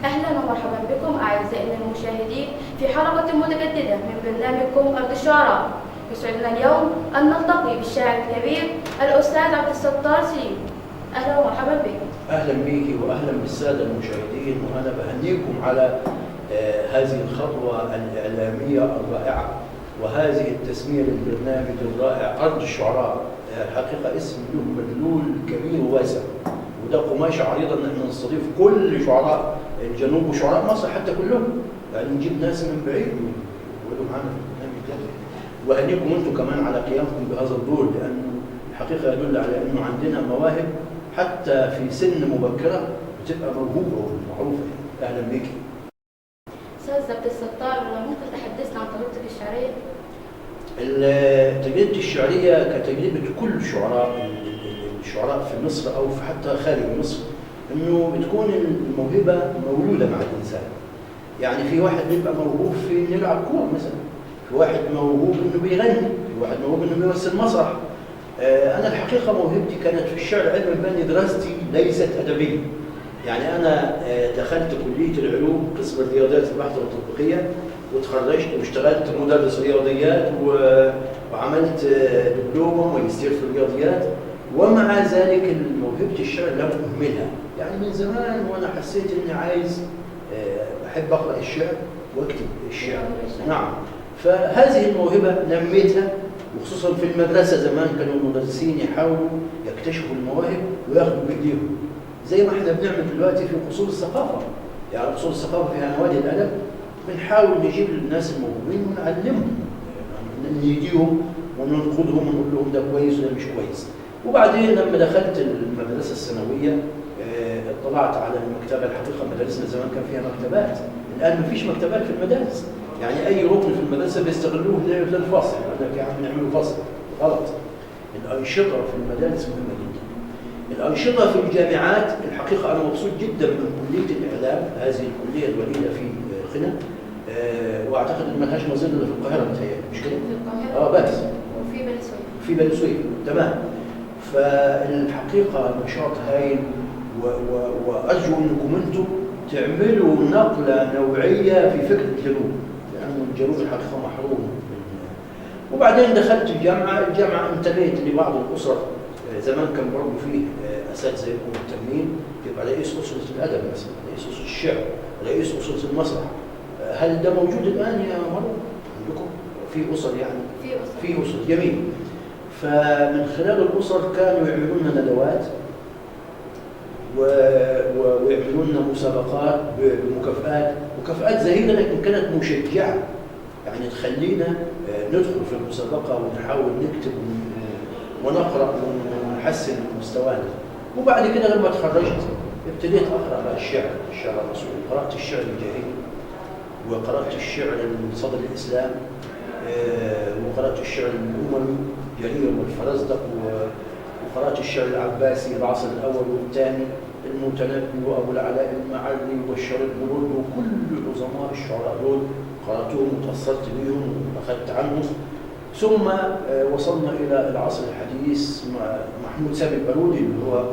أهلا ومرحبا بكم أعزائنا المشاهدين في حلقة متجددة من برنامجكم أرض الشعراء. يسعدنا اليوم أن نلتقي بالشاعر الكبير الأستاذ عبد الستار سليم. أهلا ومرحبا بك. أهلا بك وأهلا بالسادة المشاهدين، وأنا بهنيكم على هذه الخطوة الإعلامية الرائعة وهذه التسمية للبرنامج الرائع أرض الشعراء. الحقيقة اسم له مدلول كبير وواسع، وده قماشة عريضة إن احنا نستضيف كل شعراء الجنوب وشعراء مصر حتى كلهم، يعني نجيب ناس من بعيد ويقولوا معانا في البرنامج ده. وأهنيكم أنتم كمان على قيامكم بهذا الدور، لأنه الحقيقة يدل على إنه عندنا مواهب حتى في سن مبكرة بتبقى موهوبة ومعروفة. أهلا بك. أستاذ عبد الستار، ممكن تحدثنا عن تجربتك الشعرية؟ تجربتي الشعرية كتجربة كل الشعراء في مصر أو في حتى خارج مصر، إنه بتكون الموهبة مولودة مع الإنسان. يعني في واحد بيبقى موهوب في إنه يلعب كورة مثلا، في واحد موهوب إنه بيغني، في واحد موهوب إنه بيمثل مسرح. أنا الحقيقة موهبتي كانت في الشعر علما بأن دراستي ليست أدبية. يعني أنا دخلت كلية العلوم قسم الرياضيات البحث والتطبيقية، وتخرجت واشتغلت مدرس رياضيات وعملت دبلومة وماجستير في الرياضيات، ومع ذلك موهبة الشعر لم أهملها. يعني من زمان وأنا حسيت إني عايز أحب أقرأ الشعر وأكتب الشعر. نعم، فهذه الموهبة نميتها، وخصوصا في المدرسة زمان كانوا المدرسين يحاولوا يكتشفوا المواهب وياخدوا بإيديهم، زي ما احنا بنعمل دلوقتي في قصور الثقافة. يعني قصور الثقافة فيها نوادي الأدب، بنحاول نجيب الناس الموهوبين ونعلمهم، نهديهم وننقذهم ونقول لهم ده كويس وده مش كويس. وبعدين لما دخلت المدرسة الثانوية اطلعت على المكتبة. الحقيقة مدارسنا زمان كان فيها مكتبات، الآن ما فيش مكتبات في المدارس. يعني أي ركن في المدرسة بيستغلوه للفصل، يقول لك يا عم نعملوا فصل. غلط. الأنشطة في المدارس مهمة جدا. الأنشطة في الجامعات، الحقيقة أنا مبسوط جدا من كلية الإعلام، هذه الكلية الوليدة في قنا، وأعتقد إن ما لهاش نظير إلا في القاهرة متهيألي، مش كده؟ في القاهرة. بس. وفي بني سويف. في بني سويف، تمام. فالحقيقة نشاط هايل، وأرجو أنكم أنتم تعملوا نقلة نوعية في فكرة الجنوب، لأن الجنوب الحقيقة محروم. وبعدين دخلت الجامعة انتميت لبعض الأسر. زمان كان برضه فيه اساتذه يبقوا مهتمين، يبقى رئيس اسره الادب مثلا، رئيس اسره الشعر، رئيس اسره المسرح. هل ده موجود الان يا مرة عندكم؟ في اسر يعني؟ في اسر جميل. فمن خلال الاسر كانوا يعملون لنا ندوات ويعملون لنا مسابقات مكافآت زهيده، لكن كانت مشجعه، يعني تخلينا ندخل في المسابقه ونحاول نكتب ونقرأ ونحسن مستوانا. وبعد كده لما تخرجت ابتديت أقرأ بقى الشعر الرسولي. قرأت الشعر الجاهلي، وقرأت الشعر صدر الإسلام، وقرأت الشعر الأموي جرير والفرزدق، وقرأت الشعر العباسي العصر الأول والثاني، المتنبي وأبو العلاء المعري والشريط برود، وكل عظماء الشعراء دول قرأتهم وتأثرت بهم وأخذت عنهم. ثم وصلنا إلى العصر الحديث مع محمود سامي البارودي، اللي هو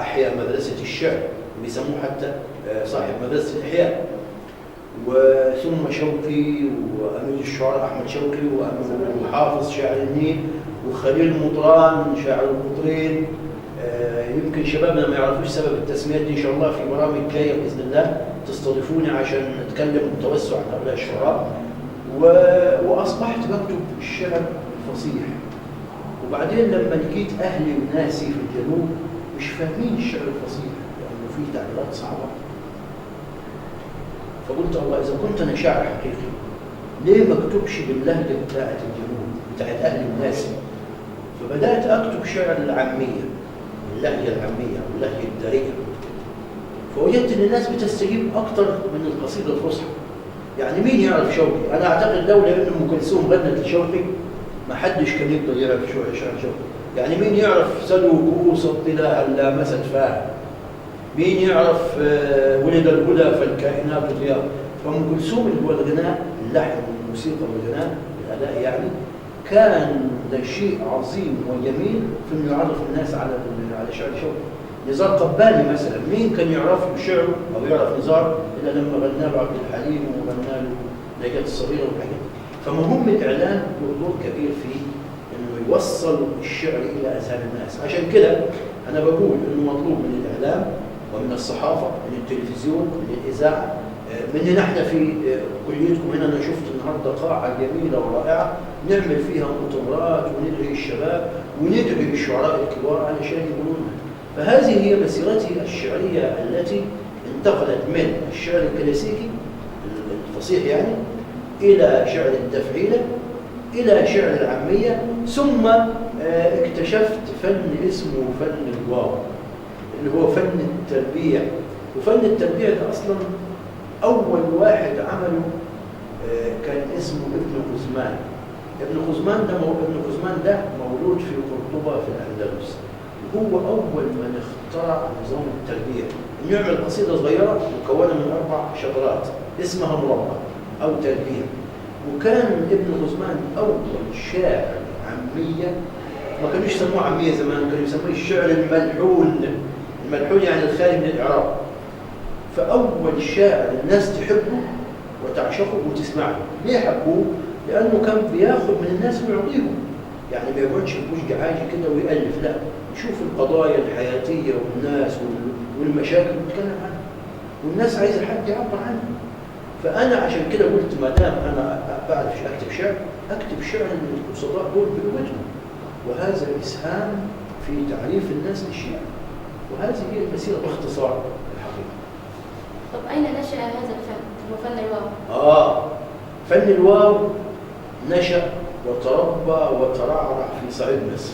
أحيا مدرسة الشعر، بيسموه حتى صاحب مدرسة الإحياء. وثم شوقي وأمير الشعراء أحمد شوقي، وحافظ شاعر النيل، وخليل مطران شاعر القطرين. يمكن شبابنا ما يعرفوش سبب التسميات دي. إن شاء الله في برامج جاية بإذن الله تستضيفوني عشان نتكلم بتوسع عن هؤلاء الشعراء. وأصبحت بكتب الشعر الفصيح. وبعدين لما لقيت أهلي وناسي في الجنوب مش فاهمين الشعر الفصيح لأنه فيه تعبيرات صعبة، فقلت الله، إذا كنت أنا شاعر حقيقي ليه ما أكتبش باللهجة بتاعت الجنوب بتاعت أهلي وناسي؟ فبدأت أكتب شعر العامية، اللهجة العامية واللهجة الدارجة. فوجدت إن الناس بتستجيب أكثر من القصيدة الفصحى. يعني مين يعرف شوقي؟ أنا أعتقد لولا إن أم كلثوم غنت لشوقي ما حدش كان يقدر يعرف شعر شوقي. يعني مين يعرف سلو كؤوس الطلاء لامست فاه؟ مين يعرف ولد الهدى فالكائنات ضياء؟ فأم كلثوم اللي هو الغناء، اللحن والموسيقى والغناء الأداء، يعني كان ده شيء عظيم وجميل في إنه يعرف الناس على شعر شوقي. نزار قباني مثلا، مين كان يعرف له شعره او يعرف نزار الا لما غنى له عبد الحليم وغنى له نجاة الصغيره والحاجات دي. فمهم الاعلام له دور كبير في انه يوصل الشعر الى اذهان الناس. عشان كده انا بقول انه مطلوب من الاعلام ومن الصحافه، من التلفزيون، من الاذاعه، مننا احنا في كليتكم هنا. انا شفت النهارده قاعه جميله ورائعه نعمل فيها مؤتمرات وندعي الشباب وندعي الشعراء الكبار علشان يقولون. فهذه هي مسيرتي الشعريه التي انتقلت من الشعر الكلاسيكي الفصيح يعني الى شعر التفعيله الى شعر العاميه، ثم اكتشفت فن اسمه فن الواو اللي هو فن التربيع. وفن التربيع ده اصلا أول واحد عمله كان اسمه ابن غزمان. ابن غزمان ده مولود في قرطبة في الأندلس. هو أول من اخترع نظام التربية، إنه يعمل قصيدة صغيرة مكونة من 4 شطرات اسمها مربع أو تربية. وكان ابن غزمان أول شاعر عامية، ما كانوا يسموه عامية زمان، كانوا يسموه الشعر الملحون. الملحون يعني الخالي من الإعراب. فأول شاعر الناس تحبه وتعشقه وتسمعه. ليه حبوه؟ لأنه كان بياخذ من الناس ويعطيهم، يعني ما يقعدش بوجه عاجي كده ويألف، لا، يشوف القضايا الحياتية والناس والمشاكل ويتكلم عنها، والناس عايزة حد يعبر عنها. فأنا عشان كده قلت ما دام أنا بعرف أكتب شعر، أكتب شعر البسطاء دول بلغتهم، وهذا إسهام في تعريف الناس للشعر. وهذه هي المسيرة باختصار. طب أين نشأ هذا الفن؟ هو فن الواو. فن الواو نشأ وتربى وترعرع في صعيد مصر،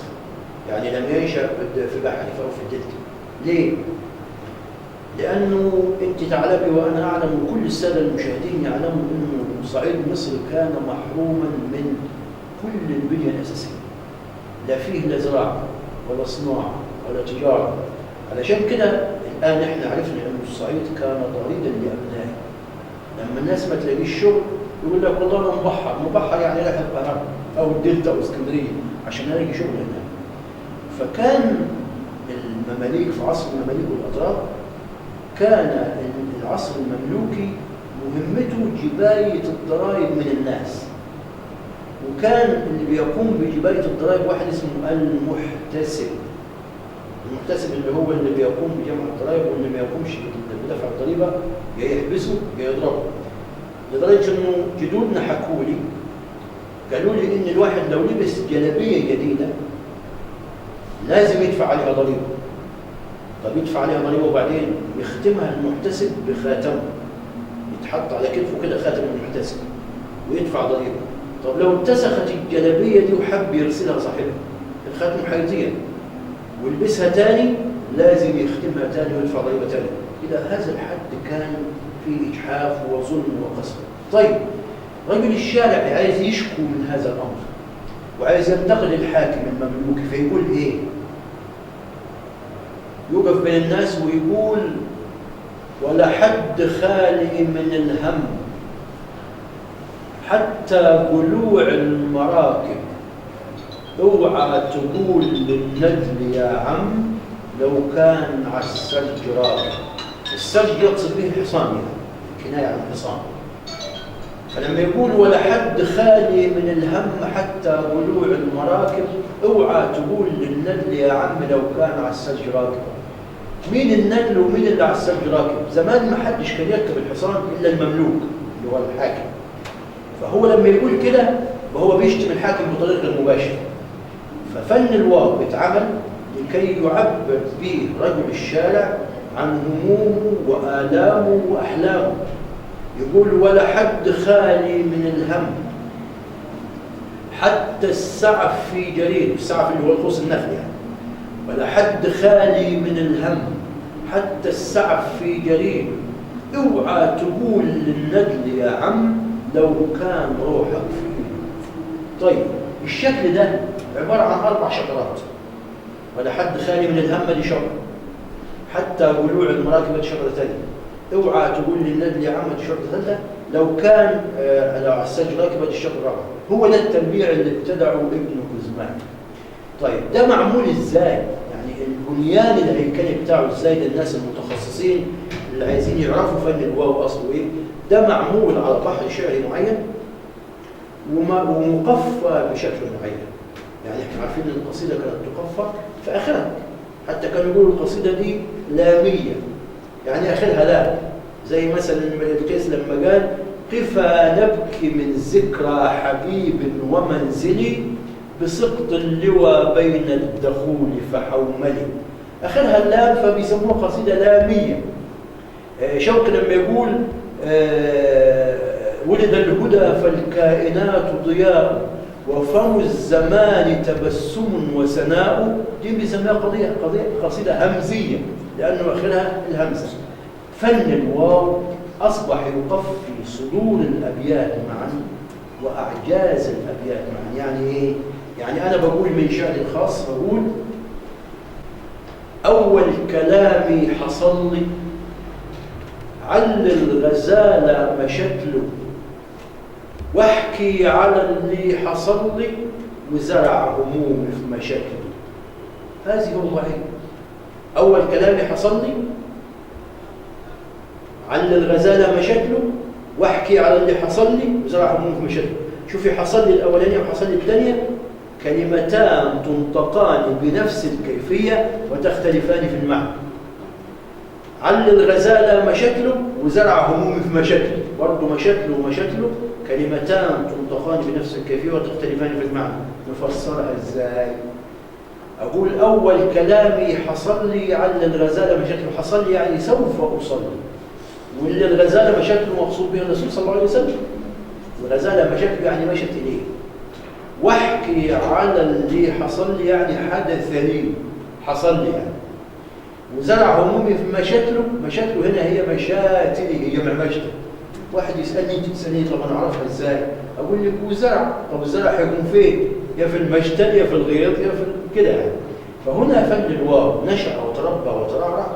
يعني لم ينشأ في بحري أو في الدلتا. ليه؟ لأنه أنت تعلمي وأنا أعلم وكل السادة المشاهدين يعلموا أنه صعيد مصر كان محروما من كل البنية الأساسية، لا فيه لا زراعة ولا صناعة ولا تجارة. علشان كده الآن احنا عرفنا أن الصعيد كان طريدا لأبنائه. لما الناس ما تلاقيش شغل يقول لك والله أنا مبحر يعني رايح القاهرة أو الدلتا أو اسكندرية عشان ألاقي شغل هناك. فكان المماليك في عصر المماليك والأتراك، كان العصر المملوكي مهمته جباية الضرائب من الناس، وكان اللي بيقوم بجباية الضرائب واحد اسمه المحتسب. المحتسب اللي هو اللي بيقوم بجمع الضرائب، واللي ما يقومش بدفع الضريبه يا يحبسه يا يضربه. لدرجه انه جدودنا حكوا لي، قالوا لي ان الواحد لو لبس جلابيه جديده لازم يدفع عليها ضريبه. طب يدفع عليها ضريبه وبعدين يختمها المحتسب بخاتمه، يتحط على كتفه كده خاتم المحتسب ويدفع ضريبه. طب لو اتسخت الجلابيه دي وحب يرسلها صاحبها، الخاتم حيضيع ويلبسها تاني، لازم يختمها تاني ويدفع ضريبه تاني. الى هذا الحد كان في اجحاف وظلم وقسوه. طيب رجل الشارع عايز يشكو من هذا الامر وعايز ينتقل للحاكم المملوكي، فيقول ايه؟ يوقف بين الناس ويقول ولا حد خالي من الهم حتى قلوع المراكب، اوعى تقول للندل يا عم لو كان على السرج راكب. السرج يقصد به الحصان، يعني كناية عن الحصان. فلما يقول ولا حد خالي من الهم حتى قلوع المراكب، اوعى تقول للندل يا عم لو كان على السرج راكب. مين الندل ومين اللي على السرج راكب؟ زمان ما حدش كان يركب الحصان الا المملوك اللي هو الحاكم. فهو لما يقول كده وهو بيشتم الحاكم بطريقه غير مباشره. ففن الواو اتعمل لكي يعبر به رجل الشارع عن همومه وآلامه وأحلامه. يقول ولا حد خالي من الهم حتى السعف في جرير، السعف اللي هو القوس النخل يعني. ولا حد خالي من الهم حتى السعف في جرير، اوعى تقول للندل يا عم لو كان روحك فيه. طيب الشكل ده عبارة عن 4 شطرات. ولا حد خالي من الهم دي شطرة، حتى قلوع المراكب دي شطرة ثانية، اوعى تقول للندل يا عم دي شطرة ثالثة، لو كان لو على السرج راكبة دي الشطرة الرابعة. هو ده التربيع اللي ابتدعه ابن غزمان. طيب ده معمول ازاي؟ يعني يعني البنيان الهيكلي بتاعه ازاي للناس المتخصصين اللي عايزين يعرفوا فن الواو اصله ايه. ده معمول على بحر شعري معين ومقفى بشكل معين. يعني احنا عارفين ان القصيده كانت تقفى في اخرها، حتى كانوا يقولوا القصيده دي لاميه، يعني اخرها لام، زي مثلا امرئ القيس لما قال قفا نبكي من ذكرى حبيب ومنزلي بسقط اللوى بين الدخول فحوملي. اخرها اللام فبيسموها قصيده لاميه. شوقي لما يقول ولد الهدى فالكائنات ضياء وفم الزمان تبسم وسناء، دي بيسميها قصيده همزيه لانه اخرها الهمزه. فن الواو اصبح يقفي صدور الابيات معا واعجاز الابيات معا. يعني ايه؟ يعني انا بقول من شعري الخاص، بقول اول كلامي حصل لي عل الغزاله مشتله واحكي على اللي حصل لي وزرع همومي في مشاكلي. هذه هو هي اول كلامي حصل لي عل الغزاله مشاكله واحكي على اللي حصل لي وزرع همومي في مشاكلي. شوفي، حصل لي الاولانيه وحصل لي الثانيه كلمتان تنطقان بنفس الكيفيه وتختلفان في المعنى. عل الغزاله مشاكله وزرع همومي في مشاكلي، برضه مشاكله ومشاكله كلمتان تنطقان بنفس الكيفيه وتختلفان في المعنى. نفسرها ازاي؟ اقول اول كلامي حصل لي عل الغزاله مشاكله، حصل لي يعني سوف اصلي، واللي الغزاله مشاكله مقصود بها الرسول صلى الله عليه وسلم. الغزاله مشاكله يعني مشت اليه. واحكي على اللي حصل لي يعني حدث لي، حصل لي يعني. وزرع همومي في مشاكله، مشاكله هنا هي مشاتلي، هي معمشته. واحد يسالني، انت تسالني طب انا اعرفها ازاي؟ اقول لك وزرع، طب الزرع هيكون فين؟ يا في المشتل يا في الغيط يا في كده يعني. فهنا فن الواو نشأ وتربى وترعرع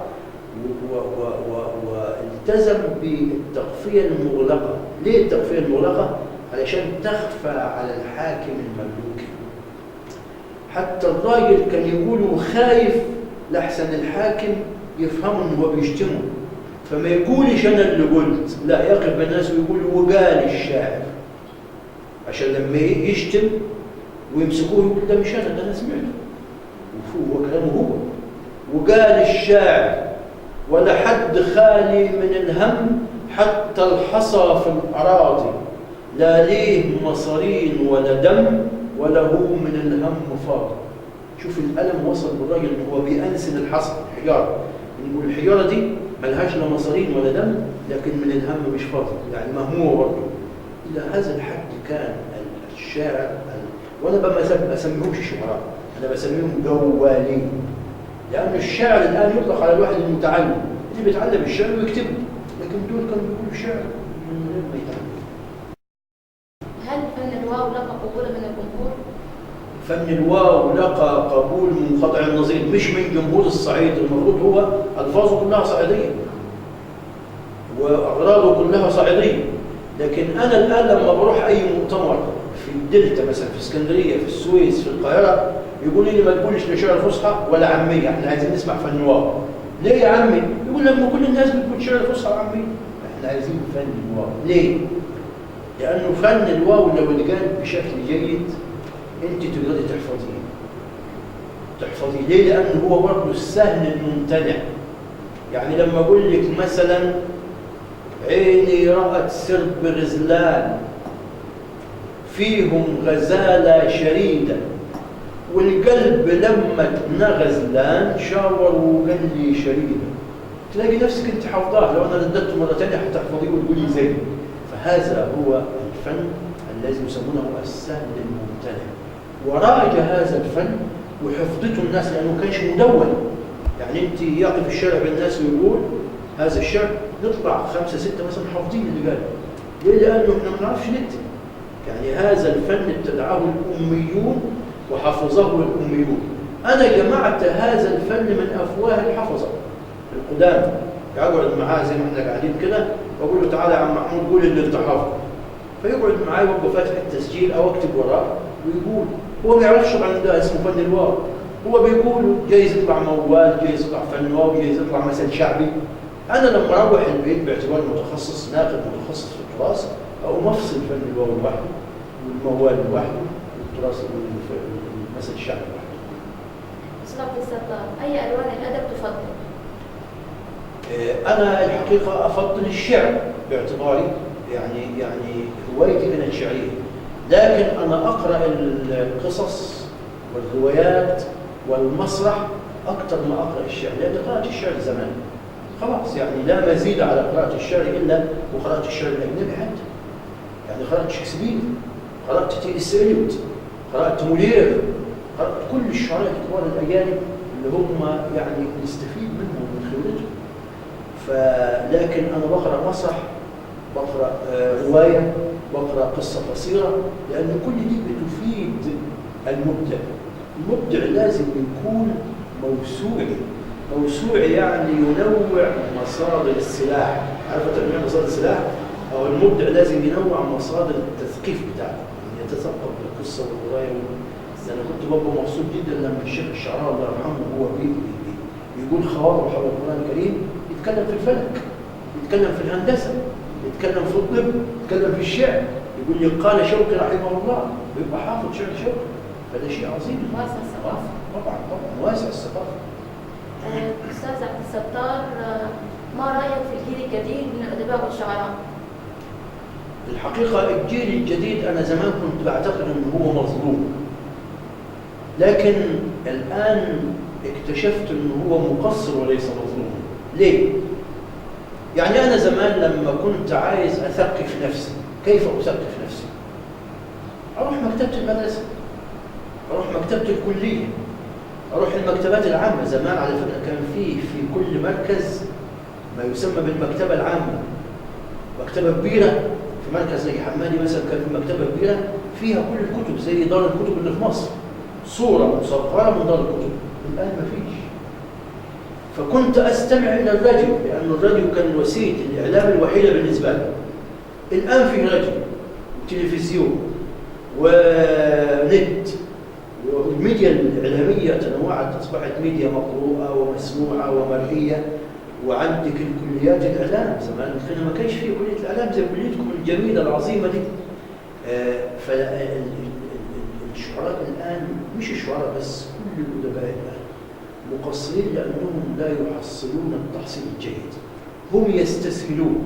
والتزم بالتقفيه المغلقه. ليه التقفيه المغلقه؟ علشان تخفى على الحاكم المملوكي. حتى الراجل كان يقولوا خايف لحسن الحاكم يفهموا ان هو بيشتمه، فما يقولش انا اللي قلت، لا، يقف الناس ويقول وقال الشاعر، عشان لما يشتم ويمسكوه يقول ده مش انا، ده انا سمعته وهو كلامه هو. وقال الشاعر ولا حد خالي من الهم حتى الحصى في الاراضي لا ليه مصارين ولا دم ولا هو من الهم فاضي. شوف الألم وصل بالراجل ان هو بيأنسل الحصى، الحجاره، نقول الحجاره دي ملهاش لا مصارين ولا دم لكن من الهم مش فاضي، يعني مهمومه برضه. الى هذا الحد كان الشاعر، وانا ما بسميهمش شعراء، انا بسميهم جوالين، لان الشاعر الان يطلق على الواحد المتعلم اللي بيتعلم الشعر ويكتبه، لكن دول كانوا بيقولوا شعر من غير ما يتعلم. هل فن الواو لقى قبول من الجمهور؟ فن الواو لقى قبول منقطع النظير، مش من جمهور الصعيد. المفروض هو الفاظه كلها صعيديه واغراضه كلها صعيديه، لكن انا الان لما بروح اي مؤتمر في الدلتا مثلا، في اسكندريه، في السويس، في القاهره، يقولوا لي ما تقولش لا شعر فصحى ولا عاميه، احنا عايزين نسمع فن واو. ليه يا عمي؟ يقول لما كل الناس بتقول شعر فصحى وعاميه، احنا عايزين فن الواو. ليه؟ لانه فن الواو لو اتقال بشكل جيد انت تقدري تحفظيه. ليه؟ لانه هو برضه السهل الممتنع. يعني لما اقول لك مثلا عيني رأت سرب غزلان فيهم غزالة شريدة والقلب لما غزلان شاور وقال لي شريدة، تلاقي نفسك انت حافظاه. لو انا رددته مرة ثانية حتحفظيه وتقولي زي. فهذا هو الفن الذي يسمونه السهل الممتنع، وراج هذا الفن وحفظته الناس لانه كانش مدون. يعني انت يقف الشارع بالناس ويقول هذا الشعر، نطلع 5 6 مثلا حافظين اللي قاله. ليه؟ لانه احنا ما نعرفش نكتب. يعني هذا الفن ابتدعه الاميون وحفظه الاميون. انا جمعت هذا الفن من افواه الحفظه القدامى. اقعد معاه زي ما احنا قاعدين كده واقول له تعالى يا عم محمود قول اللي انت حافظه، فيقعد معايا وابقى فاتح التسجيل او اكتب وراه ويقول. هو ما يعرفش عن ده اسمه فن الواو، هو بيقول جايز يطلع موال، جايز يطلع فنان، جايز يطلع مثل شعبي. أنا لما أروح البيت باعتباري متخصص ناقد متخصص في التراث، أو مفصل فن الواو لوحده والموال لوحده والتراث والمثل الشعبي لوحده. أستاذ عبد الستار، أي ألوان الأدب تفضل؟ أنا الحقيقة أفضل الشعر باعتباري يعني هوايتي كانت شعرية، لكن أنا أقرأ القصص والروايات والمسرح أكثر ما أقرأ الشعر، لأن قرأت الشعر زمان خلاص، يعني لا مزيد على قراءة الشعر إلا وقرأت الشعر الأجنبي حتى. يعني قرأت شكسبير، قرأت تيلس إليوت، قرأت مولير، قرأت كل الشعراء الكبار الأجانب اللي هم يعني نستفيد منهم من خبرتهم. لكن أنا بقرأ مسرح، بقرأ رواية، بقرأ قصة قصيرة، لأن كل دي بتفيد المبدع. المبدع لازم يكون موسوعي يعني ينوع مصادر السلاح. عارفة تنويع مصادر السلاح؟ أو المبدع لازم ينوع مصادر التثقيف بتاعته، يعني يتثقف بالقصة والرواية. أنا كنت ببقى مبسوط جدا لما الشيخ الشعراوي الله يرحمه هو بيقول خواطر حول القرآن الكريم، يتكلم في الفلك، يتكلم في الهندسة، يتكلم في الطب، يتكلم في الشعر. يقول لي قال شوقي رحمه الله، بيبقى حافظ شعر شوقي. هذا شيء عظيم. واسع الثقافة. طبعا واسع الثقافة. أستاذ عبد الستار، ما رأيك في الجيل الجديد من الأدباء والشعراء؟ الحقيقة الجيل الجديد أنا زمان كنت بعتقد أنه هو مظلوم، لكن الآن اكتشفت أنه هو مقصر وليس مظلوم. ليه؟ يعني أنا زمان لما كنت عايز أثقف نفسي، كيف أثقف نفسي؟ أروح مكتبة المدرسة، أروح مكتبة الكلية، أروح المكتبات العامة. زمان على فكرة كان في كل مركز ما يسمى بالمكتبة العامة، مكتبة كبيرة في مركز زي حمادي مثلا، كان في مكتبة كبيرة فيها كل الكتب زي دار الكتب اللي في مصر، صورة مصغرة من دار الكتب. الآن ما فيش. فكنت أستمع إلى الراديو، لأن الراديو كان وسيلة الإعلام الوحيدة بالنسبة لي. الآن في راديو وتلفزيون ونت، والميديا الإعلامية تنوعت، أصبحت ميديا مقروءة ومسموعة ومرئية. وعندك الكليات الإعلام، زمان كنا ما كانش فيه كلية الإعلام زي كليتكم الجميلة العظيمة دي. فالشعراء الآن، مش الشعراء بس، كل الأدباء الآن مقصرين لأنهم لا يحصلون التحصيل الجيد، هم يستسهلون.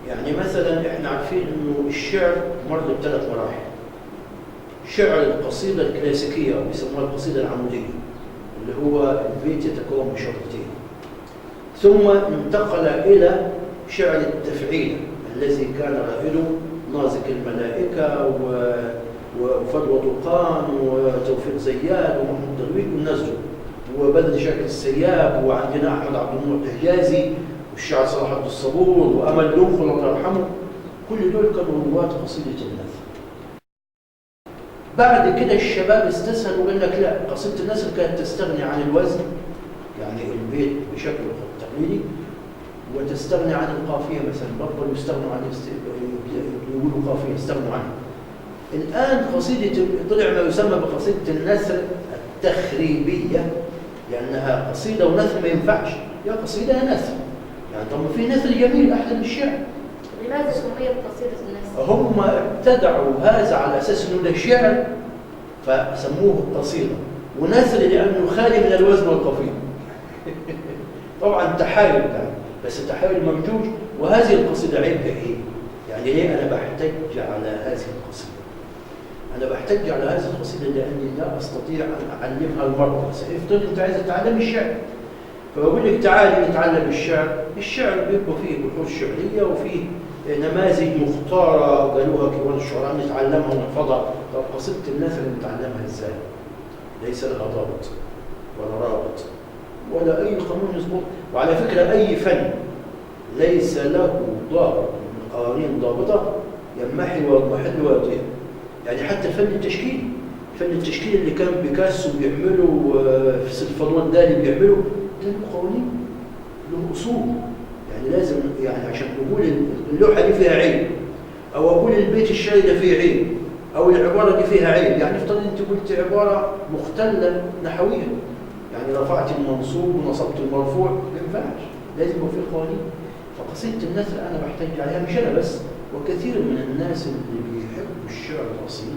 يعني مثلا احنا عارفين انه الشعر مر بثلاث مراحل. شعر القصيدة الكلاسيكية أو بيسموها القصيدة العمودية، اللي هو البيت يتكون من شطرتين، ثم انتقل إلى شعر التفعيل الذي كان رائده نازك الملائكة وفضوى طوقان وتوفيق زياد ومحمود درويش والناس دول، وبدر شاكر السياب، وعندنا أحمد عبد المعطي حجازي والشاعر صلاح عبد الصبور وأمل لوخ الله يرحمه. كل دول كانوا رواة قصيدة النثر. بعد كده الشباب استسهلوا وقال لك لا، قصيدة النثر كانت تستغني عن الوزن، يعني البيت بشكله التقليدي، وتستغني عن القافية مثلا، بطلوا يستغنوا عن يقولوا قافية، يستغنوا عنها. الآن قصيدة طلع ما يسمى بقصيدة النثر التخريبية، لأنها قصيدة ونثر ما ينفعش، يا قصيدة يا نثر. يعني طب ما في نثر جميل أحلى من الشعر. لماذا سميت قصيدة النثر؟ هم ابتدعوا هذا على أساس إنه ده شعر فسموه قصيدة، ونثر لأنه خالي من الوزن والقافية. طبعا تحايل يعني، بس تحايل ممجوج. وهذه القصيدة عيبها إيه؟ يعني ليه أنا بحتج على هذه القصيدة؟ أنا بحتج على هذه القصيدة لأني لا أستطيع أن أعلمها المرضى. افترض أنت عايز تتعلم الشعر، فبقول لك تعالي نتعلم الشعر. الشعر بيبقى فيه بحوث شعرية وفيه نماذج مختارة قالوها كبار الشعراء نتعلمها ونحفظها. طب قصيدة النثر نتعلمها إزاي؟ ليس لها ضابط ولا رابط ولا أي قانون يظبط. وعلى فكرة أي فن ليس له ضابط من قوانين ضابطة ينمحي ويضمحل ويضيع. يعني حتى فن التشكيل، فن التشكيل اللي كان بيكاسو بيعمله في سلفادور دالي بيعمله، ده له قوانين، له أصول. يعني لازم، يعني عشان نقول اللوحة دي فيها عيب، أو أقول البيت الشعري ده فيه عيب، أو العبارة دي فيها عيب، يعني افترض أنت قلت عبارة مختلة نحويا، يعني رفعت المنصوب ونصبت المرفوع، ما ينفعش، لازم يبقى في قوانين. فقصيدة النثر أنا بحتاج عليها، مش أنا بس، وكثير من الناس اللي بيحبوا الشعر الأصيل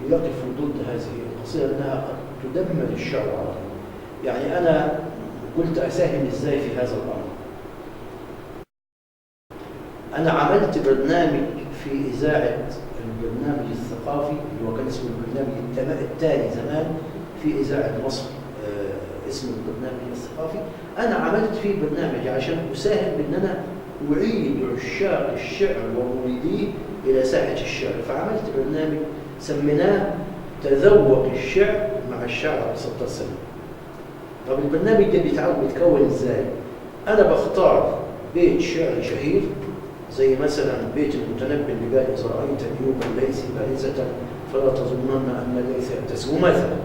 بيقفوا ضد هذه القصيدة لأنها قد تدمر الشعر العربي. يعني أنا قلت أساهم إزاي في هذا الأمر. أنا عملت برنامج في إذاعة البرنامج الثقافي اللي هو كان اسمه البرنامج التالي زمان في إذاعة مصر، اسم البرنامج الثقافي. أنا عملت فيه برنامج عشان أساهم بأن أنا أعيد عشاق الشعر ومريديه إلى ساحة الشعر، فعملت برنامج سميناه تذوق الشعر مع الشاعر عبد الستار سليم. طب البرنامج ده بيتكون إزاي؟ أنا بختار بيت شعر شهير زي مثلا بيت المتنبي اللي قال إذا رأيت نيوبا ليس بارزة فلا تظنن أن ليس يبتسم مثلا.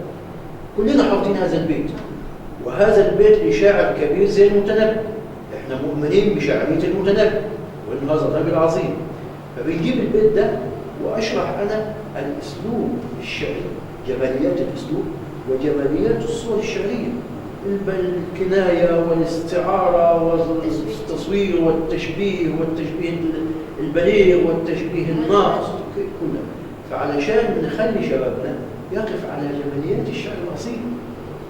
كلنا حافظين هذا البيت، وهذا البيت لشاعر كبير زي المتنبي، احنا مؤمنين بشعرية المتنبي وإنه هذا الرجل عظيم. فبنجيب البيت ده وأشرح أنا الأسلوب الشعري، جماليات الأسلوب وجماليات الصور الشعرية، الكناية والاستعارة والتصوير والتشبيه البليغ والتشبيه الناقص كله. فعلشان نخلي شبابنا يقف على جماليات الشعر الأصيل،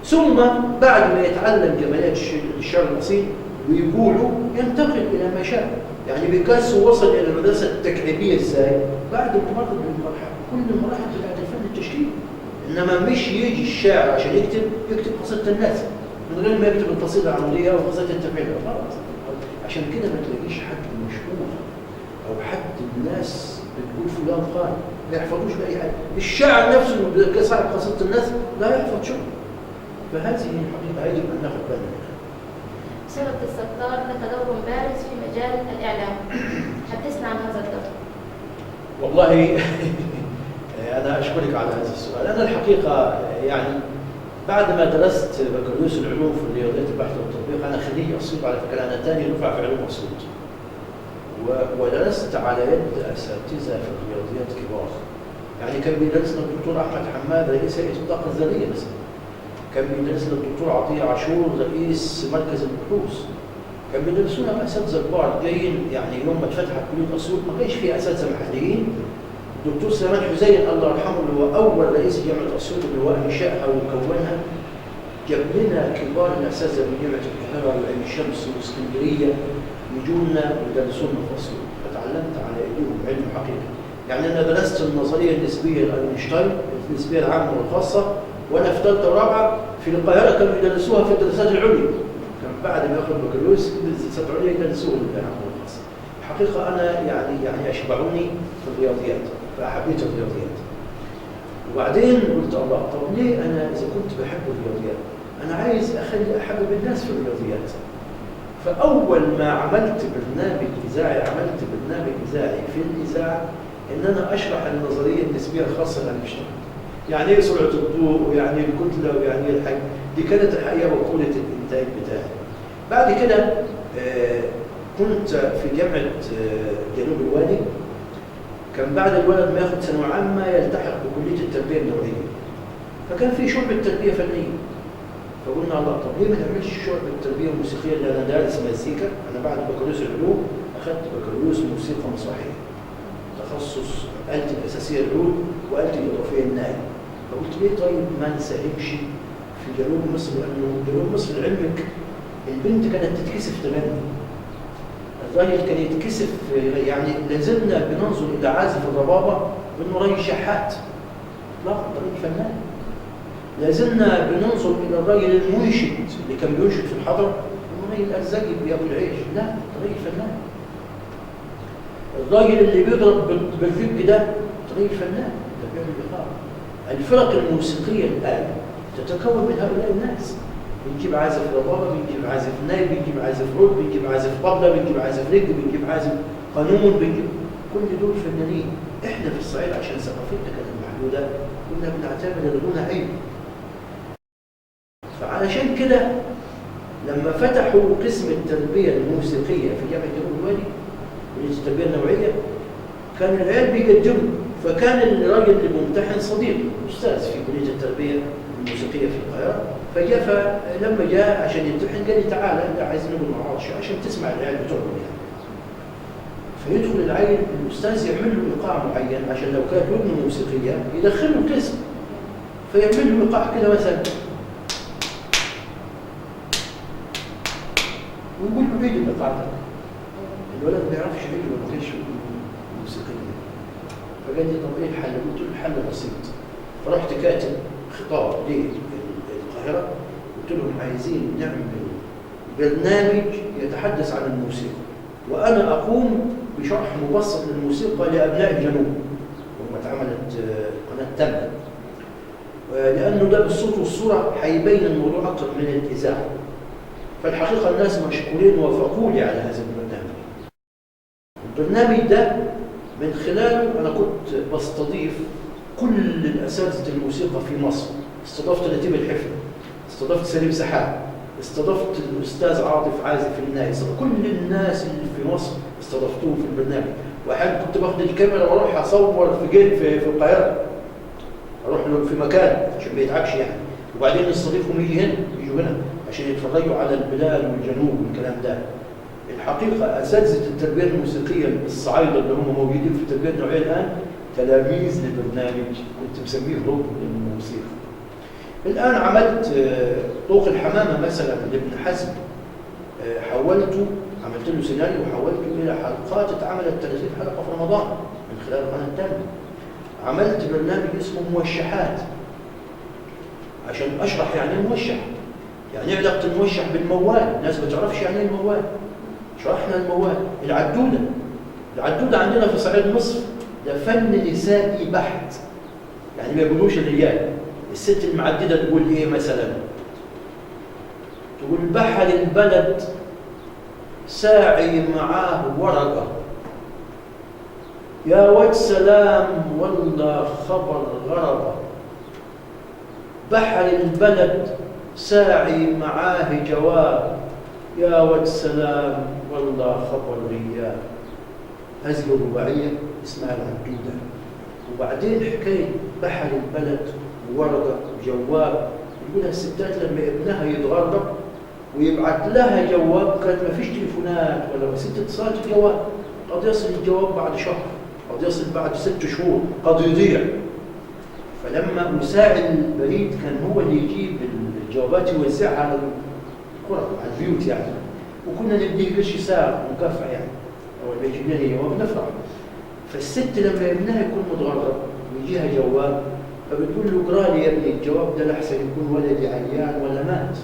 ثم بعد ما يتعلم جماليات الشعر الأصيل ويقوله ينتقل إلى ما شاء. يعني بيكاسو وصل إلى المدرسة التكعيبية إزاي؟ بعد ما مر بالمرحلة، كل المراحل بتاعت الفن التشكيلي. إنما مش يجي الشاعر عشان يكتب قصيدة الناس من غير ما يكتب القصيدة العمودية وقصيدة التفعيل. عشان كده ما تلاقيش حد مشهور أو حد الناس بتقول فلان قال ما يحفظوش بأي حاجة. الشاعر نفسه صاحب قصيدة الناس لا يحفظ شيء. فهذه الحقيقة يجب أن ناخذ بالنا منها. أستاذ عبد الستار لك دور بارز في مجال الإعلام، حدثنا عن هذا الدور. والله أنا أشكرك على هذا السؤال. أنا الحقيقة يعني بعد ما درست بكالوريوس العلوم في رياضيات البحث والتطبيق، أنا خريج أسيوط على فكرة، أنا ثاني دفعة في علوم أسيوط، ودرست على يد أساتذة في الرياضيات كبار. يعني كان بيدرسنا الدكتور أحمد حماد رئيس هيئة الطاقة الذرية مثلا، كان بيدرسنا الدكتور عطية عاشور رئيس مركز البحوث، كان بيدرسونا أساتذة كبار جايين. يعني يوم ما اتفتحت كلية أسيوط ما كانش فيه أساتذة محليين. الدكتور سليمان حسين الله يرحمه اللي هو أول رئيس جامعة أسيوط اللي هو أنشأها وكونها، جاب لنا كبار الأساتذة من جامعة القاهرة وعين شمس واسكندرية يجونا ويدرسونا في أسيوط، فتعلمت على أيديهم علم حقيقي. يعني أنا درست النظرية النسبية لأينشتاين، النسبية العامة والخاصة، وأنا في ثالثة ورابعة في القاهرة كانوا يدرسوها في الدراسات العليا. كان بعد ما ياخذ بكالوريوس الدراسات العليا يدرسوها العامة والخاصة. الحقيقة أنا يعني أشبعوني في الرياضيات، فحبيت الرياضيات. وبعدين قلت الله، طب ليه أنا إذا كنت بحب الرياضيات أنا عايز أخلي أحبب الناس في الرياضيات. فأول ما عملت برنامج إذاعي، عملت برنامج إذاعي في الإذاعة إن أنا أشرح النظرية النسبية الخاصة لأينشتاين. يعني إيه سرعة الضوء، ويعني الكتلة، ويعني إيه الحجم. دي كانت الحقيقة مقولة الإنتاج بتاعي. بعد كده كنت في جامعة جنوب الوادي، كان بعد الولد ما ياخد ثانوية عامة يلتحق بكلية التربية النوعية، فكان في شعبة تربية فنية. فقلنا الله، طب ليه ما نعملش شعبة التربية الموسيقية اللي أنا دارس مزيكا؟ أنا بعد بكالوريوس العلوم أخذت بكالوريوس موسيقى مسرحية، تخصص آلتي الأساسية العود وآلتي الإضافية الناي. فقلت ليه طيب ما نساهمش في جنوب مصر؟ لأنه جنوب مصر لعلمك البنت كانت تتكسف تغني، الراجل كان يتكسف. يعني لازلنا بننظر إلى عازف الربابة إنه راجل شحات، لا راجل فنان. لازلنا بننظر إلى الراجل المنشد اللي كان بينشد في الحضر إنه راجل أرزاقي بأبو العيش، لا راجل فنان. الراجل اللي بيضرب بالفك ده راجل فنان، ده بيعمل إيقاع. الفرق الموسيقية الآن تتكون من هؤلاء الناس. بنجيب عازف ربابة، بنجيب عازف ناي، بنجيب عازف عود، بنجيب عازف طبلة، بنجيب عازف رج، بنجيب عازف قانون، بنجيب كل دول فنانين. احنا في الصعيد عشان ثقافتنا كانت محدودة كنا بنعتبر الغنى عيب. فعلشان كده لما فتحوا قسم التربية الموسيقية في جامعة جنوب الوادي، كلية التربية النوعية، كان العيال بيقدموا. فكان الراجل اللي ممتحن صديقي أستاذ في كلية التربية الموسيقية في القاهرة، فجاء فلما جاء عشان يمتحن قال لي تعال أنت عايز نقول مع بعض عشان تسمع العيال بتوعهم يعني. فيدخل العيل الأستاذ يعمل له إيقاع معين عشان لو كانت ودنه موسيقية يدخله قسم، فيعمل له إيقاع كده مثلا ويقول له عيد الإيقاع ده. الولد ما بيعرفش يعيد وما كانش موسيقية. فقال لي طب ايه الحل؟ قلت له الحل بسيط. فرحت كاتب خطاب للقاهرة قلت لهم عايزين نعمل برنامج يتحدث عن الموسيقى، وأنا أقوم بشرح مبسط للموسيقى لأبناء الجنوب. لما اتعملت قناة تامة، لأنه ده بالصوت والصورة هيبين الموضوع أكثر من الإذاعة. فالحقيقة الناس مشكورين وافقوا لي على هذا البرنامج. البرنامج ده من خلاله أنا كنت بستضيف كل الأساتذة الموسيقى في مصر. استضفت نتيب الحفني، استضفت سليم سحاب، استضفت الأستاذ عاطف عازف الناي، كل الناس اللي في مصر استضفتوه في البرنامج. وأحيانا كنت باخد الكاميرا وأروح أصور في القاهرة، أروح له في مكان عشان ما يتعبش يعني، وبعدين نستضيفهم يجوا هنا عشان يتفرجوا على البلاد والجنوب والكلام ده. الحقيقة أساتذة التربية الموسيقية الصعايدة اللي هم موجودين في التربية النوعية الآن تلاميذ لبرنامج كنت مسميه ضوء الموسيقى. الآن عملت طوق الحمامة مثلا لابن حزم، عملت له سيناريو وحولته إلى حلقات اتعملت 30 حلقة في رمضان من خلال القناة التامة. عملت برنامج اسمه موشحات عشان أشرح يعني ايه موشح، يعني ايه علاقة الموشح بالموال. الناس ما تعرفش يعني ايه الموال. شرحنا الموال. العدودة عندنا في صعيد مصر ده فن نسائي بحت، يعني ما يقولوش الرجال. الست المعددة تقول ايه مثلا؟ تقول بحر البلد ساعي معاه ورقة، يا ود سلام والله خبر غربة. بحر البلد ساعي معاه جواب، يا ود سلام والله خبر غياب. هذه الرباعية اسمها العدودة. وبعدين حكاية بحر البلد وورقة وجواب، يقولها الستات لما ابنها يتغرب ويبعت لها جواب، كانت ما فيش تليفونات ولا ست اتصالات، الجواب قد يصل الجواب بعد شهر، قد يصل بعد 6 شهور، قد يضيع. فلما مساعد البريد كان هو اللي يجيب الجوابات يوزعها على القرى على البيوت يعني، وكنا نديه قرش ساعة مكافأة يعني، أول ما يجيب لنا جواب نفرح. فالست لما ابنها يكون متغرب ويجيها جواب فبتقول له اقرا لي يا ابني الجواب ده لحسن يكون ولدي عيان ولا مات.